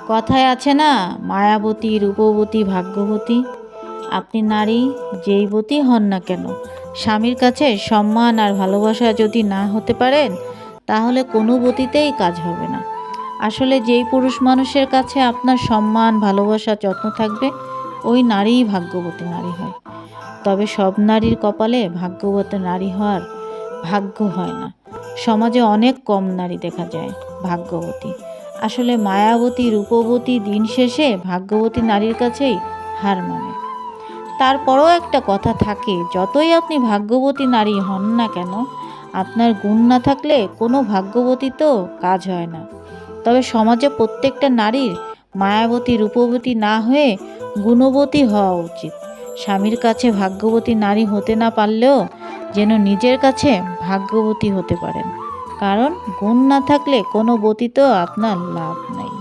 কথায় আছে না, মায়াবতী, রূপবতী, ভাগ্যবতী। আপনি নারী যেইবতী হন না কেন, স্বামীর কাছে সম্মান আর ভালোবাসা যদি না হতে পারেন, তাহলে কোনো বতীতেই কাজ হবে না। আসলে যেই পুরুষ মানুষের কাছে আপনার সম্মান, ভালোবাসা, যত্ন থাকবে, ওই নারীই ভাগ্যবতী নারী হয়। তবে সব নারীর কপালে ভাগ্যবতী নারী হওয়ার ভাগ্য হয় না। সমাজে অনেক কম নারী দেখা যায় ভাগ্যবতী। আসলে মায়াবতী, রূপবতী দিন শেষে ভাগ্যবতী নারীর কাছেই হার মানে। তারপরও একটা কথা থাকে, যতই আপনি ভাগ্যবতী নারী হন না কেন, আপনার গুণ না থাকলে কোনো ভাগ্যবতী তো কাজ হয় না। তবে সমাজে প্রত্যেকটা নারীর মায়াবতী, রূপবতী না হয়ে গুণবতী হওয়া উচিত। স্বামীর কাছে ভাগ্যবতী নারী হতে না পারলেও যেন নিজের কাছে ভাগ্যবতী হতে পারেন, কারণ গুণ না থাকলে কোনো বতীতেও আপনার লাভ নাই।